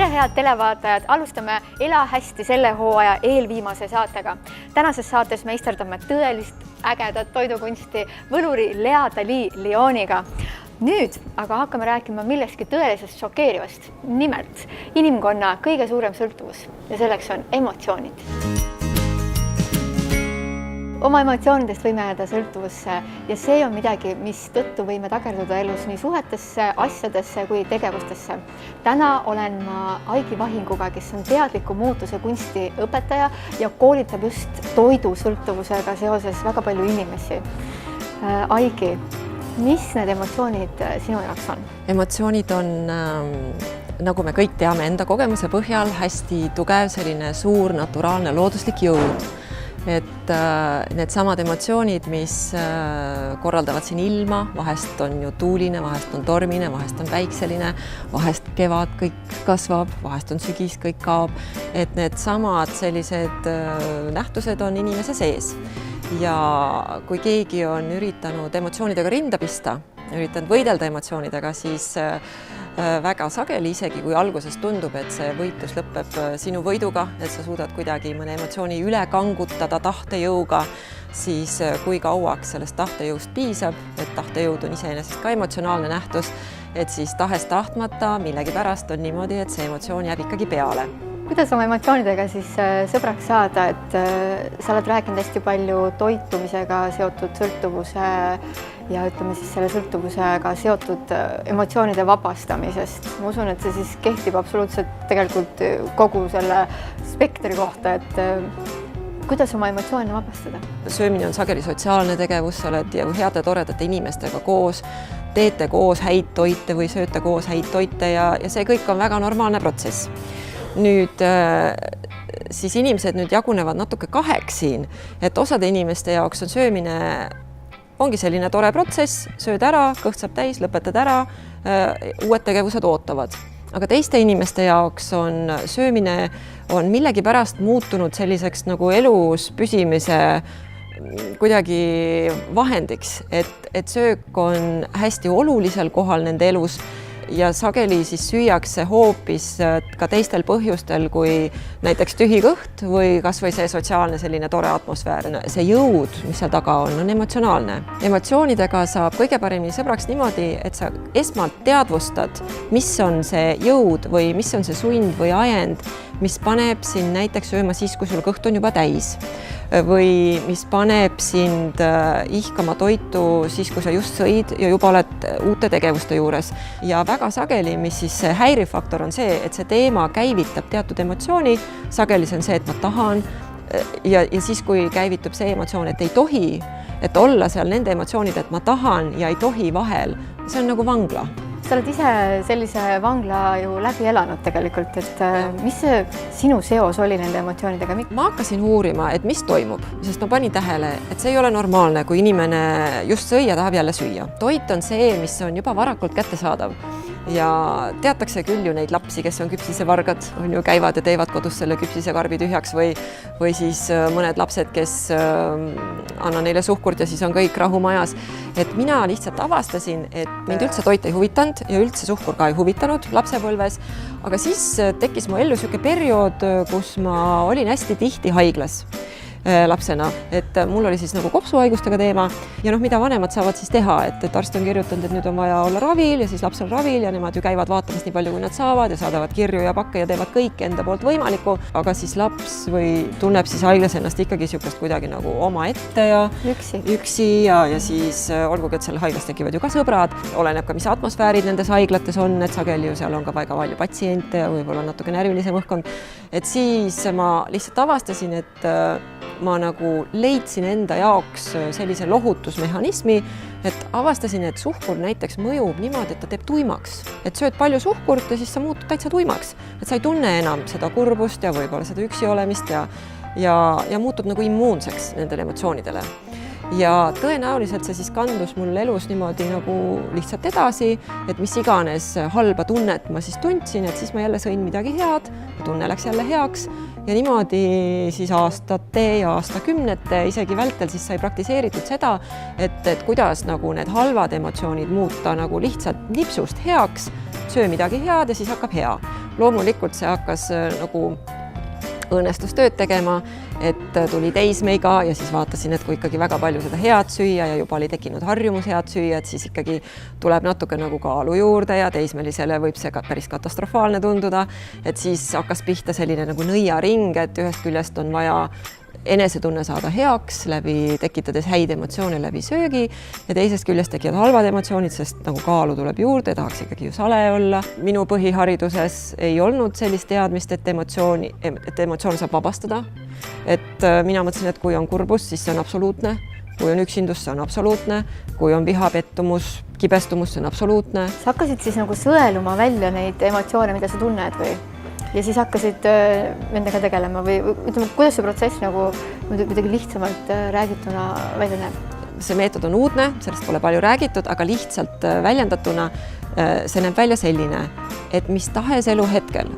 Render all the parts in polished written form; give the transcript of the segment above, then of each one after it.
Tere head televaatajad, alustame Ela hästi selle hooaja eelviimase saatega. Tänases saates meisterdame tõelist ägedat toidukunsti võluri Lea Dali Lyoniga. Nüüd aga hakkame rääkima millestki tõelisest šokeerivast. Nimelt inimkonna kõige suurem sõltuvus ja selleks on emotsioonid. Oma emotsioonidest võime jääda sõltuvusse ja see on midagi, mis tõttu võime takerduda elus nii suhetesse, asjadesse kui tegevustesse. Täna olen ma Aigi Vahinguga, kes on teadliku muutuse kunsti õpetaja ja koolitab just toidusõltuvusega seoses väga palju inimesi. Aigi, mis need emotsioonid sinu jaoks on? Emotsioonid on, nagu me kõik teame enda kogemuse põhjal, hästi tugev selline suur naturaalne looduslik jõud. Et need samad emotsioonid, mis korraldavad siin ilma, vahest on ju tuuline, vahest on tormine, vahest on päikseline, vahest kevad kõik kasvab, vahest on sügis kõik kaob. Et need samad sellised nähtused on inimese sees. Ja kui keegi on üritanud emotsioonidega rinda pista, üritanud võidelda emotsioonidega, siis väga sageli, isegi kui alguses tundub, et see võitlus lõpeb sinu võiduga, et sa suudad kuidagi mõne emotsiooni üle kangutada tahtejõuga, siis kui kauaks sellest tahtejõust piisab, et tahtejõud on iseenesest ka emotsionaalne nähtus, et siis tahes tahtmata millegipärast on niimoodi, et see emotsioon jääb ikkagi peale. Kuidas oma emotsioonidega siis sõbraks saada, et sa oled rääkinud hästi palju toitumisega seotud sõltuvuse ja ütleme siis selle sõltuvusega seotud emotsioonide vabastamisest. Ma usun, et see siis kehtib absoluutselt tegelikult kogu selle spektri kohta, et kuidas oma emotsioone vabastada? Söömine on sageli sotsiaalne tegevus, sa oled heade toredate inimestega koos, teete koos häid toite või sööte koos häid toite ja see kõik on väga normaalne protsess. Nüüd siis inimesed nüüd jagunevad natuke kaheks siin, et osade inimeste jaoks on söömine ongi selline tore protsess, sööd ära, kõht saab täis, lõpetad ära, uued tegevused ootavad. Aga teiste inimeste jaoks on söömine on millegipärast muutunud selliseks nagu elus püsimise kuidagi vahendiks, et söök on hästi olulisel kohal nende elus ja sageli siis süüakse hoopis ka teistel põhjustel kui näiteks tühi kõht või kas või see sotsiaalne selline tore atmosfäär. See jõud, mis seal taga on emotsionaalne. Emotsioonidega saab kõige paremini sõbraks niimoodi, et sa esmalt teadvustad, mis on see jõud või mis on see sund või ajend, mis paneb sind näiteks sööma siis, kui sul kõht on juba täis või mis paneb sind ihkama toitu siis, kui sa just sõid ja juba oled uute tegevuste juures. Ja väga sageli, mis siis häirifaktor on see, et see teema käivitab teatud emotsiooni, sageli see on see, et ma tahan ja siis, kui käivitub see emotsioon, et ei tohi, et olla seal nende emotsioonid, et ma tahan ja ei tohi vahel, see on nagu vangla. Sa oled ise sellise vangla ju läbi elanud tegelikult, et mis see sinu seos oli nende emotsioonidega? Ma hakkasin uurima, et mis toimub, sest ma panin tähele, et see ei ole normaalne, kui inimene just sõi ja tahab jälle süüa. Toit on see, mis on juba varakult kättesaadav ja teatakse küll ju neid lapsi, kes on küpsisevargad, on ju käivad ja teevad kodus selle küpsisekarbi tühjaks või siis mõned lapsed, kes anna neile suhkurt ja siis on kõik rahu majas. Et mina lihtsalt avastasin, et mind üldse toit ei huvitanud ja üldse suhkur ka ei huvitanud lapsepõlves, aga siis tekkis mu ellu selline periood, kus ma olin hästi tihti haiglas lapsena, et mul oli siis nagu kopsuhaigustega teema ja mida vanemad saavad siis teha, et arst on kirjutanud, et nüüd on vaja olla ravil ja siis laps on ravil ja nemad ju käivad vaatamas nii palju, kui nad saavad ja saadavad kirju ja pakke ja teevad kõik enda poolt võimalikku, aga siis laps või tunneb siis haiglas ennast ikkagi sihukest kuidagi nagu oma ette ja üksi ja siis olgugi, et selle haiglas tekivad ju ka sõbrad, oleneb ka, mis atmosfäärid nendes haiglates on, et sageli ju seal on ka väga palju patsiente ja võib-olla natuke närvilisem õhkkond, et siis ma lihtsalt avastasin, et ma nagu leidsin enda jaoks sellise lohutusmehhanismi, et avastasin, et suhkur näiteks mõjub niimoodi, et ta teeb tuimaks. Et sööd palju suhkurt ja siis sa muutud täitsa tuimaks. Et sa ei tunne enam seda kurbust ja võib-olla seda üksi olemist ja muutud nagu immuunseks nendele emotsioonidele. Ja tõenäoliselt see siis kandus mul elus niimoodi nagu lihtsalt edasi, et mis iganes halba tunnet ma siis tundsin, et siis ma jälle sõin midagi head, tunne läks jälle heaks ja niimoodi siis aastate ja aastakümnete isegi vältel siis sai praktiseeritud seda, et kuidas nagu need halvad emotsioonid muuta nagu lihtsalt nipsust heaks, söö midagi head ja siis hakkab hea. loomulikult see hakkas nagu õõnestustööd tegema, et tuli teismeiga ja siis vaatasin, et kui ikkagi väga palju seda head süüa ja juba oli tekkinud harjumus head süüa, et siis ikkagi tuleb natuke nagu kaalu juurde ja teismelisele võib see ka päris katastrofaalne tunduda, et siis hakkas pihta selline nagu nõiaring, et ühest küljest on vaja enesetunne saada heaks läbi, tekitades häid emotsioone läbi söögi ja teisest küljest tekivad halvad emotsioonid, sest nagu kaalu tuleb juurde, tahaks ikkagi ju sale olla. Minu põhihariduses ei olnud sellist teadmist, et emotsioon saab vabastada. Et mina mõtlesin, et kui on kurbus, siis see on absoluutne. Kui on üksindus, see on absoluutne. Kui on viha, pettumus, kibestumus, see on absoluutne. Sa hakkasid siis nagu sõeluma välja neid emotsioone, mida sa tunned või? Ja siis hakkasid nendega tegelema või ütleme, kuidas see protsess nagu midagi lihtsamalt räägituna välja näeb? See meetod on uudne, sellest pole palju räägitud, aga lihtsalt väljendatuna see näeb välja selline, et mis tahes elu hetkel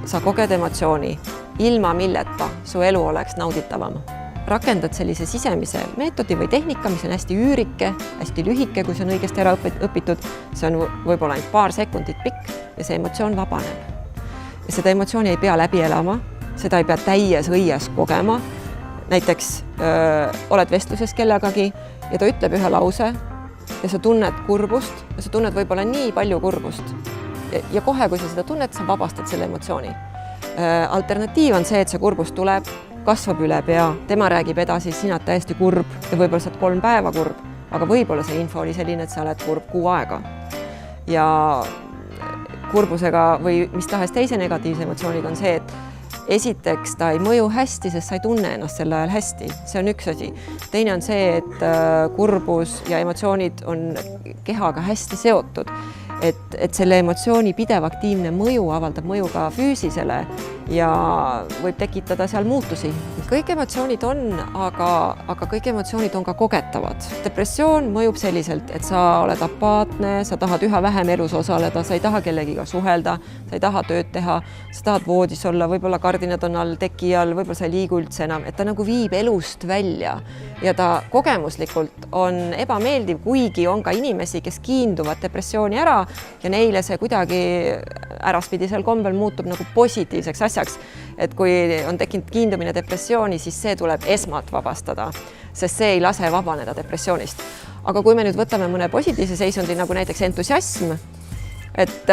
sa koged emotsiooni, ilma milleta su elu oleks nauditavam. Rakendad sellise sisemise meetodi või tehnika, mis on hästi üürike, hästi lühike, kui see on õigesti ära õpitud, see on võib-olla ainult paar sekundit pikk ja see emotsioon vabaneb. Ja seda emotsiooni ei pea läbi elama, seda ei pea täies õies kogema. Näiteks oled vestluses kellegagi ja ta ütleb ühe lause ja sa tunned kurbust ja sa tunned võib-olla nii palju kurbust. Ja kohe, kui sa seda tunned, sa vabastad selle emotsiooni. Alternatiiv on see, et see kurbus tuleb, kasvab üle pea, tema räägib edasi, sina oled täiesti kurb ja võib-olla sa oled 3 päeva kurb, aga võib-olla see info oli selline, et sa oled kurb 6 aega. Ja kurbusega või mis tahes teise negatiivse emotsiooniga on see, et esiteks ta ei mõju hästi, sest sa ei tunne ennast sel ajal hästi. See on üks asi. Teine on see, et kurbus ja emotsioonid on kehaga hästi seotud. Et selle emotsiooni pidev aktiivne mõju avaldab mõju ka füüsisele ja võib tekitada seal muutusi. Kõik emotsioonid on, aga kõik emotsioonid on ka kogetavad. Depressioon mõjub selliselt, et sa oled apaatne, sa tahad üha vähem elus osaleda, sa ei taha kellegiga suhelda, sa ei taha tööd teha, sa tahad voodis olla, võib-olla kardinad on all teki all, võib-olla sa ei liigu üldse enam, et ta nagu viib elust välja ja ta kogemuslikult on ebameeldiv, kuigi on ka inimesi, kes kiinduvad depressiooni ära ja neile see kuidagi äraspidisel kombel muutub nagu positiivseks asjaks. Et kui on tekkinud kiindumine depressiooni, siis see tuleb esmalt vabastada, sest see ei lase vabaneda depressioonist. Aga kui me nüüd võtame mõne positiivse seisundi, nagu näiteks entusiasm, et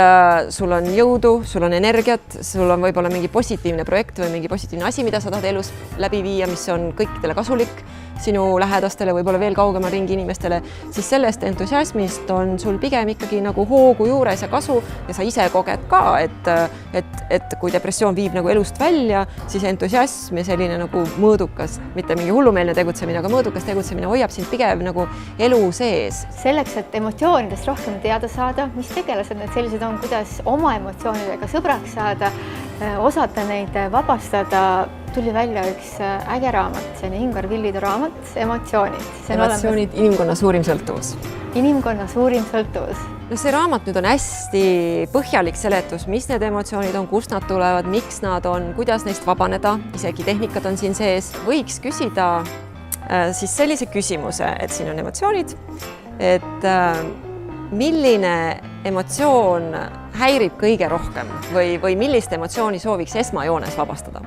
sul on jõudu, sul on energiat, sul on võib-olla mingi positiivne projekt või mingi positiivne asi, mida sa tahad elus läbi viia, mis on kõikidele kasulik, sinu lähedastele, võib-olla veel kaugemal ringi inimestele, siis sellest entusiasmist on sul pigem ikkagi nagu hoogu juures ja kasu ja sa ise koged ka, et kui depressioon viib nagu elust välja, siis entusiasm ja selline nagu mõõdukas, mitte mingi hullumeelne tegutsemine, aga mõõdukas tegutsemine hoiab sind pigem nagu elu sees. Selleks, et emotsioonidest rohkem teada saada, mis tegelased need sellised on, kuidas oma emotsioonidega sõbraks saada, osata neid vabastada, tuli välja üks äge raamat, see on Ingvar Villidu raamat, Emotsioonid. Emotsioonid, inimkonna suurim sõltuvus. Inimkonna suurim sõltuvus. No see raamat nüüd on hästi põhjalik seletus, mis need emotsioonid on, kust nad tulevad, miks nad on, kuidas neist vabaneda, isegi tehnikad on siin sees. Võiks küsida siis sellise küsimuse, et siin on emotsioonid, et milline emotsioon häirib kõige rohkem või millist emotsiooni sooviks esmajoones vabastada?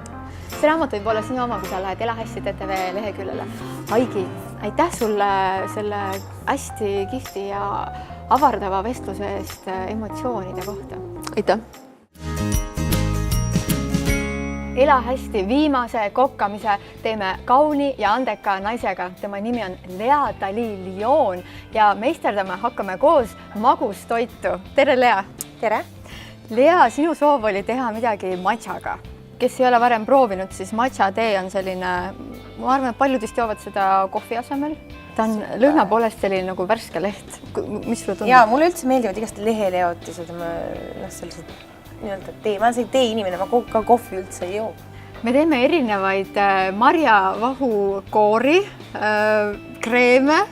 See raamat võib olla sinu oma, kui sa lähed Ela hästi TTV leheküljele. Aigi, aitäh sulle selle hästi kihvti ja avardava vestluse eest emotsioonide kohta. Aitäh! Ela hästi viimase kokkamise teeme kauni ja andeka naisega. Tema nimi on Lea-Dali Lyon ja meisterdame hakkame koos magustoitu. Tere, Lea! Tere! Lea, sinu soov oli teha midagi matšaga. Kes ei ole varem proovinud, siis matša tee on selline, ma arvan, et paljud vist joovad seda kohvi asemel. Ta on lõhna poolest selline nagu värske leht. Mis sulle tundub? Jaa, mulle üldse meeldivad igast leheleotised, sellised nii-öelda tee. Ma olen selline tee inimene, ma ka kohvi üldse ei joo. Me teeme erinevaid marjavahu koori, kreeme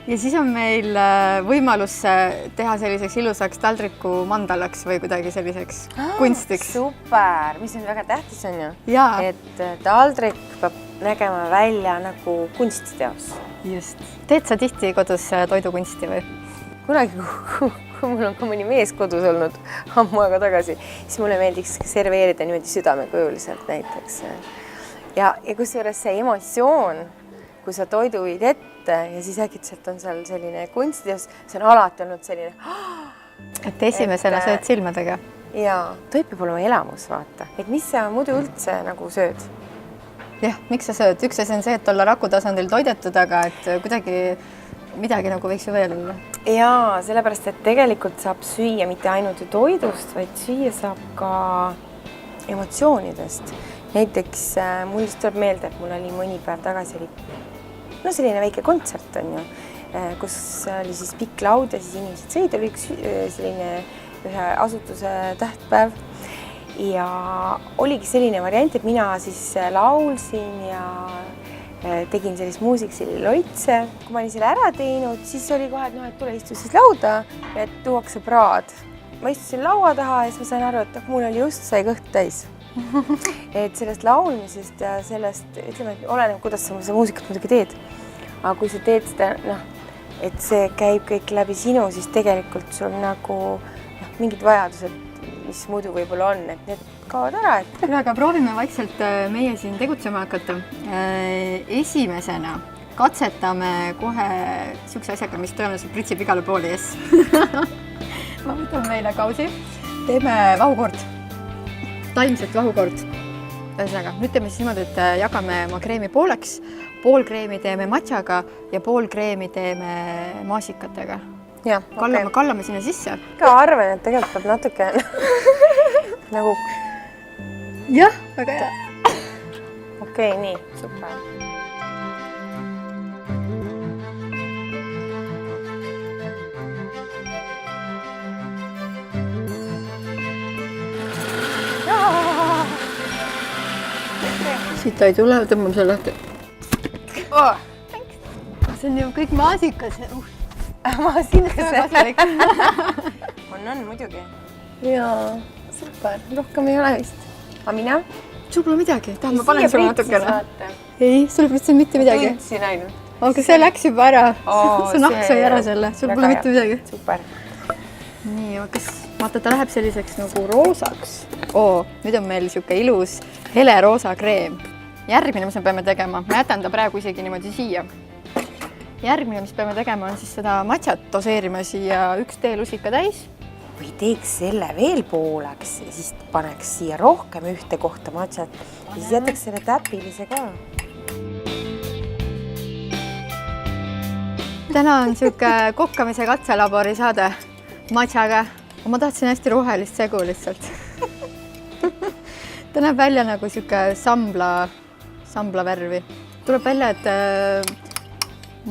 ja siis on meil võimalus teha selliseks ilusaks taldriku mandalaks või kuidagi selliseks kunstiks. Super, mis on väga tähtis on ju, et taldrik peab nägema välja nagu kunstiteos. Just. Teed sa tihti kodus toidukunsti või? Kunagi kui mul on ka mõni mees kodus olnud ammu aega tagasi, siis mulle meeldiks serveerida niimoodi südamekujuliselt näiteks. Ja kusjuures see emotsioon, kui sa toidu viid ette ja siis äkitselt on seal selline kunstiteos, see on alati olnud selline. Et esimesena sööd silmadega. Jaa, toit peab olema elamus, vaata. Et mis sa muidu üldse nagu sööd? Jah, miks sa sööd? Üks asi on see, et olla rakutasandil toidetud, aga et kuidagi midagi nagu võiks ju veel olla. Jaa, sellepärast, et tegelikult saab süüa mitte ainult ju toidust, vaid süüa saab ka emotsioonidest. Näiteks mul just tuleb meelde, et mul oli mõni päev tagasi oli selline väike kontsert on ju, kus oli siis pikk laud ja siis inimesed sõid, oli üks selline ühe asutuse tähtpäev ja oligi selline variant, et mina siis laulsin ja tegin sellist muusiksili loitse. Kui ma olin selle ära teinud, siis oli kohe, et tule istu siis lauda ja tuuakse praad. Ma istusin laua taha ja siis ma sain aru, et mul oli just sai kõht täis. Et sellest laulmisest ja sellest, ütleme, et oleneb, kuidas sa muusikat muidugi teed. Aga kui sa teed seda, et see käib kõik läbi sinu, siis tegelikult sul nagu mingid vajadused, mis muidu võib-olla on, et need kaovad ära. Aga proovime vaikselt meie siin tegutsema hakata. Esimesena katsetame kohe sükse asjaga, mis tõenäoliselt pritsib igale poole, yes. Ma võtan meile kausi. Teeme vahukord. Taimset vahukord. Ühesõnaga, nüüd teeme siis niimoodi, et jagame oma kreemi pooleks. Pool kreemi teeme matšaga ja pool kreemi teeme maasikatega. Ja, kallame sinna sisse. Ka arvan, et tegelikult peab natuke nagu... Jah, väga hea. Okei, nii, super. Siit ta ei tule, tõmbame selle lahti. See on ju kõik maasikas. Maasikas. On muidugi. Jaa, super. Rohkem ei ole vist. Aga mina? Sul pole midagi. Ma panen sulle natukene. Ei, sul pole mitte midagi. Tundsin ainult. Aga see läks juba ära. See nahk sai ära selle. Sul pole mitte midagi. Super. Nii, kas vaata, ta läheb selliseks nagu roosaks. Nüüd on meil siuke ilus hele roosa kreem. Järgmine, mis me peame tegema, ma jätan ta praegu isegi niimoodi siia. Järgmine, mis peame tegema, on siis seda matšat doseerima siia 1 teelusika täis. Või teeks selle veel pooleks ja siis paneks siia rohkem ühte kohta matšat ja siis jätaks selle täpilise ka. Täna on siuke kokkamise katselabori saade matšaga. Ma tahtsin hästi rohelist segu lihtsalt. Ta näeb välja nagu siuke sambla värvi. Tuleb välja, et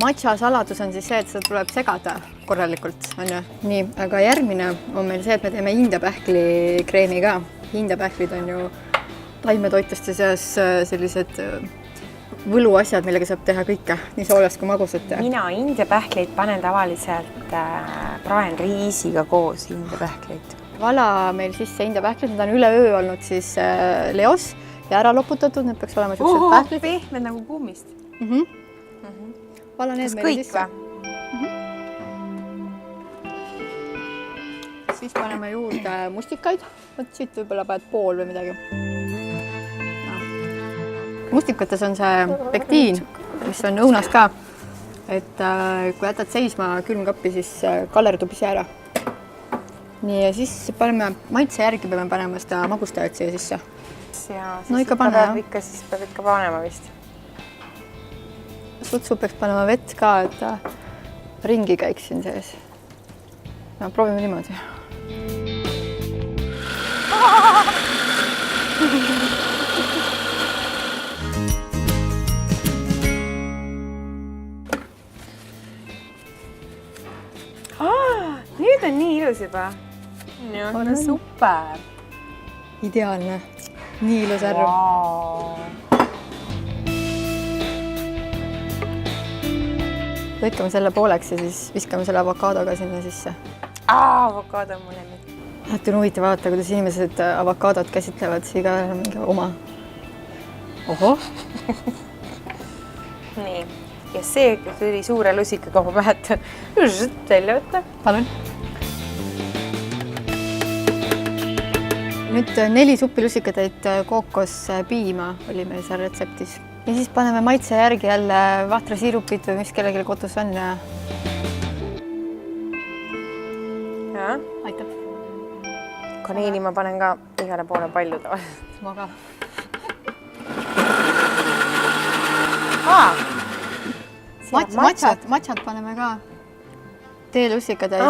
matša saladus on siis see, et seda tuleb segada korralikult. Nii, aga järgmine on meil see, et me teeme hindapähkli kreemi ka. Hindapähklid on ju taimetoitlaste seas sellised võluasjad, millega saab teha kõike, nii soolast kui magusat. Mina hindapähkleid panen tavaliselt praen riisiga koos hindapähkleid. Vala meil sisse hindapähklid, need on üleöö olnud siis leos ja ära loputatud, need peaks olema sellised pähklid. Pehmed nagu kummist. Vala need kas meile kõik sisse. või? Siis paneme juurde mustikaid. Võt siit võib-olla paned pool või midagi. Mustikates on see pektiin, mis on õunas ka. Et kui jätad seisma külmkappi, siis kallerdub ise ära. Nii, ja siis paneme maitse järgi, peame panema seda magustajat siia sisse. No ikka pane, jah. Siis peab ikka panema vist. Sutsu peaks panema vett ka, et ringi käiks siin sees. No, proovime niimoodi. Nüüd on nii ilus juba. No super. Ideaalne. Nii ilus ärv. Lõikame selle pooleks ja siis viskame selle avokaadoga sinna sisse. Avokaado on mulle nüüd. Alati on huvitav vaadata, kuidas inimesed avokaadot käsitlevad iga mingi oma. Ohoh. Nii. Ja see tuli suure lusikaga oma pähet välja võtta. Palun. nüüd 4 suppilusikatäit kookospiima oli meil seal retseptis. Ja siis paneme maitse järgi jälle vahtrasiirupid või mis kellelgi kodus on ja aitab. Kaneeli ma panen ka igale poole palju tavaliselt. Ma ka. Matšat paneme ka. Teelusikatäis.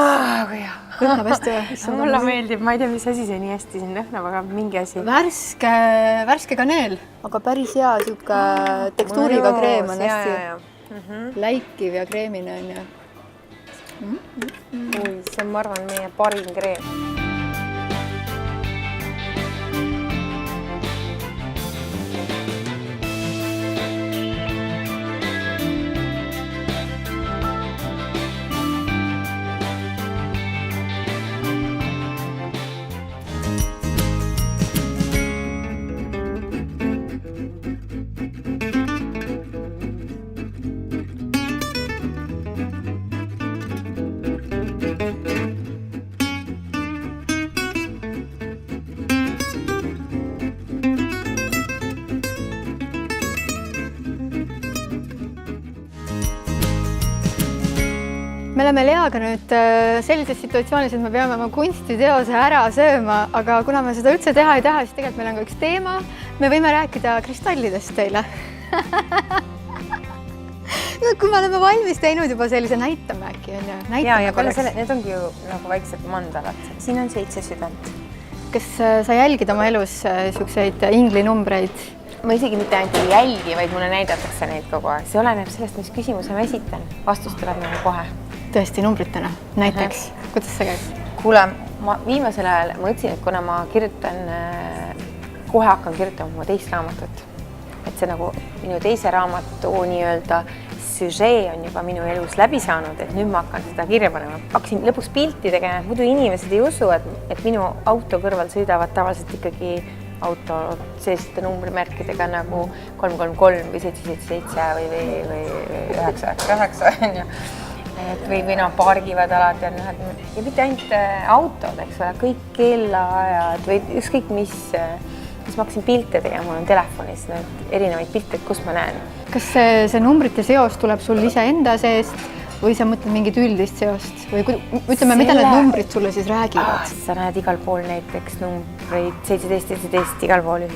Kui hea. Lõhnab hästi. Mulle meeldib, ma ei tea, mis asi see nii hästi siin lõhnab, aga mingi asi. Värske kaneel, aga päris hea siuke tekstuuriga kreem on hästi läikiv ja kreemine on ja. See on, ma arvan, meie parim kreem. Me oleme Leaga nüüd sellises situatsioonis, et me peame oma kunstiteose ära sööma, aga kuna me seda üldse teha ei taha, siis tegelikult meil on ka üks teema. Me võime rääkida kristallidest teile. No, kui me oleme valmis teinud juba sellise näitame äkki, on ju? Ja peale selle, need ongi ju nagu väiksed mandalad. Siin on 7 südant. Kas sa jälgid oma elus siukseid inglinumbreid? Ma isegi mitte ainult ei jälgi, vaid mulle näidatakse neid kogu aeg. See oleneb sellest, mis küsimuse ma esitan. Vastus tuleb nagu kohe. Tõesti numbritena, näiteks. Kuidas see käib? Kuule, ma viimasel ajal mõtlesin, et kuna ma kirjutan, kohe hakkan kirjutama oma teist raamatut. Et see nagu minu teise raamatu nii-öelda süžee on juba minu elus läbi saanud, et nüüd ma hakkan seda kirja panema. Hakkasin lõpuks pilti tegema, muidu inimesed ei usu, et minu auto kõrval sõidavad tavaliselt ikkagi auto selliste numbrimärkidega nagu 333 või 777 või 999 on ju. Või nad pargivad alati ja mitte ainult autod, eks ole, kõik kellaajad või ükskõik mis ma hakkasin pilte tegema, mul on telefonis erinevaid pilte, kus ma näen. Kas see numbrite seos tuleb sul ise enda seest või sa mõtled mingit üldist seost või ütleme, mida need numbrid sulle siis räägivad? Sa näed igal pool näiteks numbreid 17 igal pool,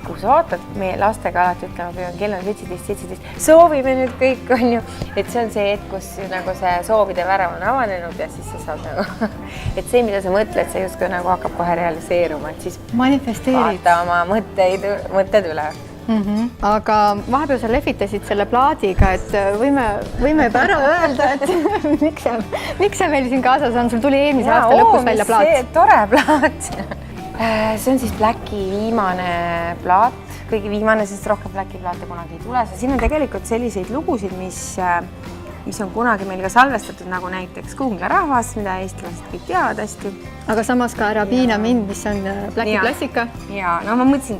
kui sa vaatad, meie lastega alati ütlema, kell on 17, soovime nüüd kõik, on ju, et see on see hetk, kus nagu see soovide värav on avanenud ja siis sa saad nagu, et see, mida sa mõtled, see justkui nagu hakkab kohe realiseeruma, et siis vaata oma mõtted üle. Aga vahepeal sa lehvitasid selle plaadiga, et võime juba ära öelda, et miks see meil siin kaasas on, sul tuli eelmise aasta lõpus välja plaat. See tore plaat. See on siis Blacki viimane plaat, kõige viimane, sest rohkem Blacki plaate kunagi ei tule. Siin on tegelikult selliseid lugusid, mis on kunagi meil ka salvestatud, nagu näiteks Kuhunga rahvas, mida eestlased kõik teavad hästi. Aga samas ka Ära piina mind, mis on Blacki klassika. Ja, no ma mõtlesin,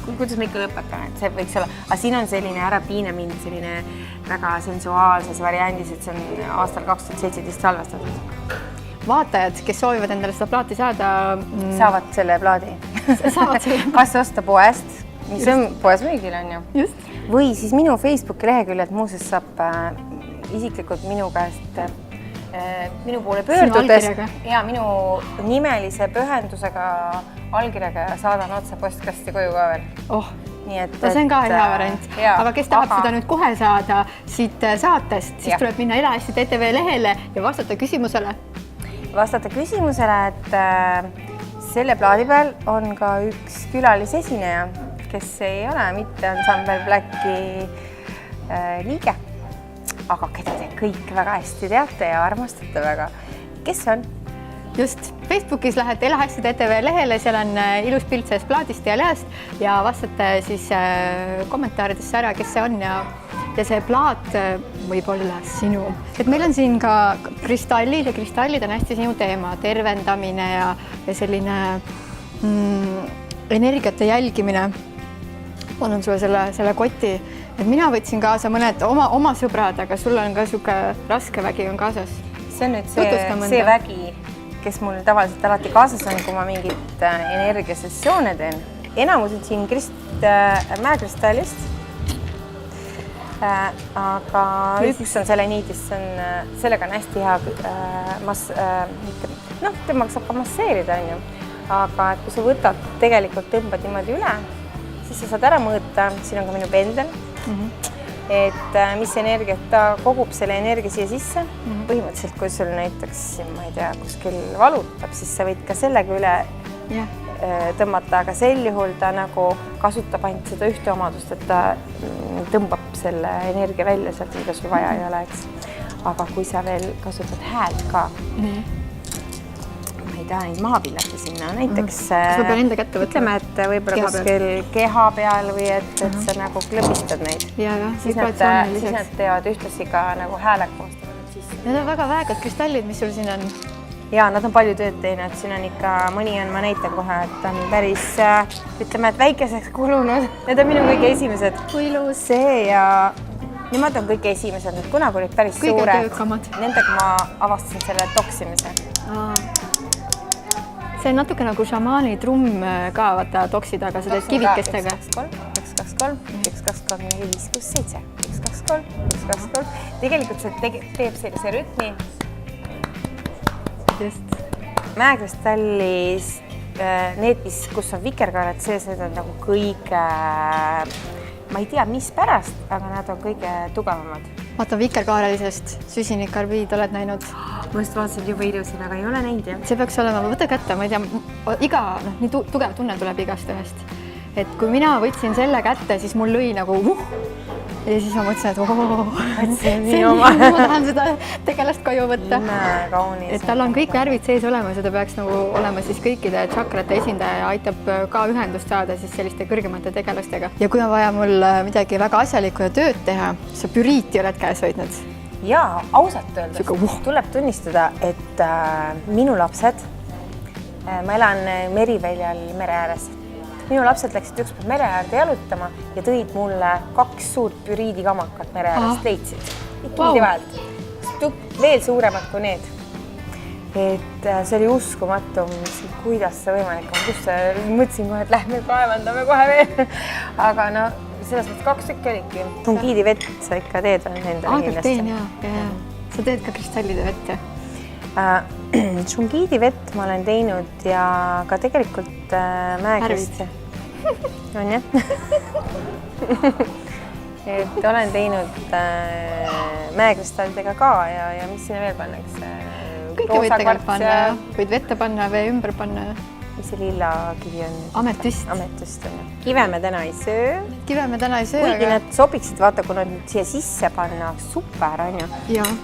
kuidas ma ikka lõpetan, et see võiks olla. Aga siin on selline Ära piina mind, selline väga sensuaalses variandis, et see on aastal 2017 salvestatud. Vaatajad, kes soovivad endale seda plaati saada, saavad selle plaadi. Kas osta poest, mis on poes müügil on ju. Just. Või siis minu Facebooki leheküljed muuseas saab isiklikult minu käest minu poole pöördudes ja minu nimelise pühendusega allkirjaga ja saadan otse postkasti koju ka veel. Nii et see on ka hea variant. Aga kes tahab seda nüüd kohe saada siit saatest, siis tuleb minna Elahästi TTV lehele ja vastata küsimusele. Vastata küsimusele, et selle plaadi peal on ka üks külalisesineja, kes ei ole mitte ansambel Blacki liige, aga keda te kõik väga hästi teate ja armastate väga. Kes on? Just, Facebookis lähed Elahästi TTV lehele, seal on ilus pilt sellest plaadist ja lehest ja vastate siis kommentaaridesse ära, kes see on ja see plaat võib olla sinu. Et meil on siin ka kristallid ja kristallid on hästi sinu teema, tervendamine ja selline energiate jälgimine. Annan sulle selle koti, et mina võtsin kaasa mõned oma sõbrad, aga sul on ka siuke raske vägi on kaasas. See on nüüd see vägi, kes mul tavaliselt alati kaasas on, kui ma mingit energiasessioone teen. Enamus on siin mäekristallist. Aga üks on seleniidis, sellega on hästi hea temaga saab ka masseerida, on ju. Aga kui sa võtad, tegelikult tõmbad niimoodi üle, siis sa saad ära mõõta, siin on ka minu pendel, et mis energiat ta kogub selle energia siia sisse. Põhimõtteliselt, kui sul näiteks, ma ei tea, kuskil valutab, siis sa võid ka sellega üle tõmmata, aga sel juhul ta nagu kasutab ainult seda ühte omadust, et ta tõmbab selle energia välja sealt, mida sul vaja ei ole, eks. Aga kui sa veel kasutad häält ka, ma ei taha neid maha pillata sinna, näiteks kas ma pean enda kätte võtma? Ütleme, et võib-olla kuskil keha peal või et sa nagu klõbistad neid. Siis nad teevad ühtlasi ka nagu häälekamast. Need on väga väekad kristallid, mis sul siin on. Ja nad on palju tööd teinud, siin on ikka mõni on, ma näitan kohe, et on päris, ütleme, et väikeseks kulunud. Need on minu kõige esimesed. Kui ilus. See ja nemad on kõige esimesed, need kunagi olid päris kõige suured. töökamad. Nendega ma avastasin selle toksimise. See on natuke nagu šamaani trumm ka, vaata toksid, aga sa teed kivikestega. 1, 2, 3, 1, 2, 3, 4, 5, 6, 7, 1, 2, 3, 1, 2, 3. Tegelikult see teeb sellise rütmi. Just. Mäekristallis need, kus on vikerkaarad sees, need on nagu kõige, ma ei tea, mis pärast, aga nad on kõige tugevamad. Vaata vikerkaarelisest süsinikkarbiid oled näinud. Ma just vaatasin juba ilusin, aga ei ole näinud, jah. See peaks olema, võta kätte, ma ei tea, nii tugev tunne tuleb igast ühest. Et kui mina võtsin selle kätte, siis mul lõi nagu ja siis ma mõtlesin, et ma tahan seda tegelast koju võtta. Et tal on kõik värvid sees olemas ja ta peaks nagu olema siis kõikide tšakrate esindaja ja aitab ka ühendust saada siis selliste kõrgemate tegelastega. Ja kui on vaja mul midagi väga asjalikku ja tööd teha, sa püriiti oled käes hoidnud. Jaa, ausalt öeldes tuleb tunnistada, et minu lapsed, ma elan Meriväljal mere ääres. Minu lapsed läksid ükspäev mere äärde jalutama ja tõid mulle 2 suurt püriidikamakat mere äärest leidsid. Kiidi vahelt. Veel suuremad kui need. Et see oli uskumatu, kuidas see võimalik on. Mõtlesin kohe, et lähme kaevandame kohe veel. Aga no, selles mõttes 2 tükki olidki. Šungiidi vett sa ikka teed endale kindlasti. Teen, jah. Sa teed ka kristallide vett, jah? Šungiidi vett ma olen teinud ja ka tegelikult mäekrist. On jah? Et olen teinud mäekristallidega ka ja mis sinna veel pannakse? Kõike võid tegelikult panna, võid vette panna, vee ümber panna. Mis see lilla kivi on? Ametüst. Ametüst on. Kive me täna ei söö. Kive me täna ei söö, kuigi need sobiksid, vaata, kui nad siia sisse panna, super on ju.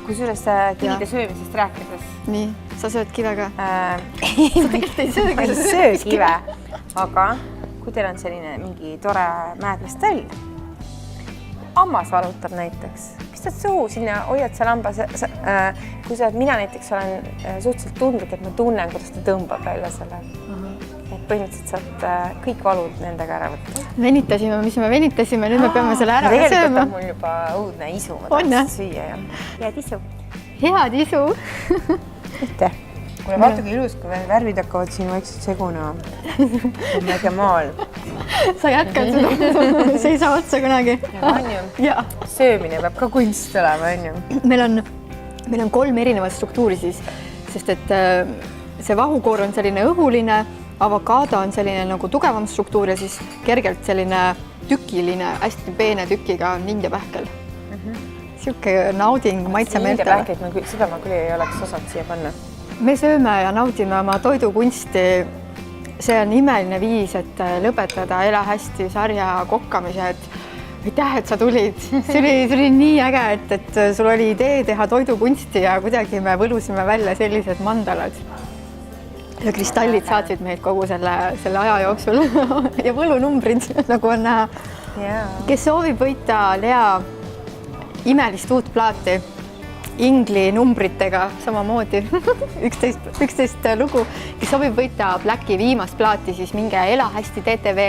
Kui selles kivide söömisest rääkides. Nii, sa sööd kive ka? Ei söö kive, aga kui teil on selline mingi tore mäekristall, hammas valutab näiteks, pistad suhu sinna, hoiad seal hambas, kui sa oled, mina näiteks olen suhteliselt tundlik, et ma tunnen, kuidas ta tõmbab välja selle. Et põhimõtteliselt saad kõik valud nendega ära võtta. Venitasime, mis me venitasime, nüüd me peame selle ära sööma. Tegelikult sööma. on mul juba õudne isu, ma tahaks süüa ja head isu. Head isu. Mitte. Kuule, vaata kui ilus, kui värvid hakkavad siin vaikselt segunema. Mäge maal. Sa jätkad seda, see ei saa otsa kunagi. Söömine peab ka kunst olema, on ju. Meil on 3 erinevat struktuuri siis, sest et see vahukoor on selline õhuline, avokaado on selline nagu tugevam struktuur ja siis kergelt selline tükiline, hästi peene tükiga on indiapähkel. Siuke nauding maitsemeeltele. Indiapähklit, seda ma küll ei oleks osanud siia panna. Me sööme ja naudime oma toidukunsti. See on imeline viis, et lõpetada Ela hästi sarja kokkamise, et aitäh, et sa tulid. See oli nii äge, et sul oli idee teha toidukunsti ja kuidagi me võlusime välja sellised mandalad. Ja kristallid saatsid meid kogu selle aja jooksul ja võlunumbrid, nagu on näha. Kes soovib võita Lea imelist uut plaati, ingli numbritega samamoodi, 11 lugu, kes soovib võita Blacki viimast plaati, siis minge Ela hästi TTV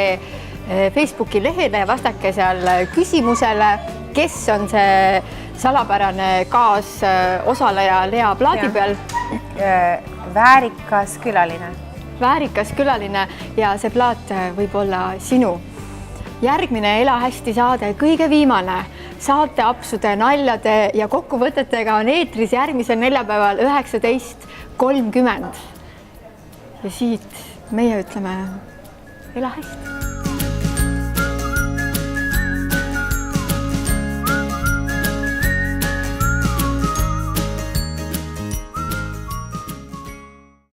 Facebooki lehele ja vastake seal küsimusele, kes on see salapärane kaasosaleja Lea plaadi peal. väärikas külaline. Väärikas külaline ja see plaat võib olla sinu. Järgmine Ela hästi saade, kõige viimane saateapsude, naljade ja kokkuvõtetega on eetris järgmisel neljapäeval 19:30. Ja siit meie ütleme Ela hästi.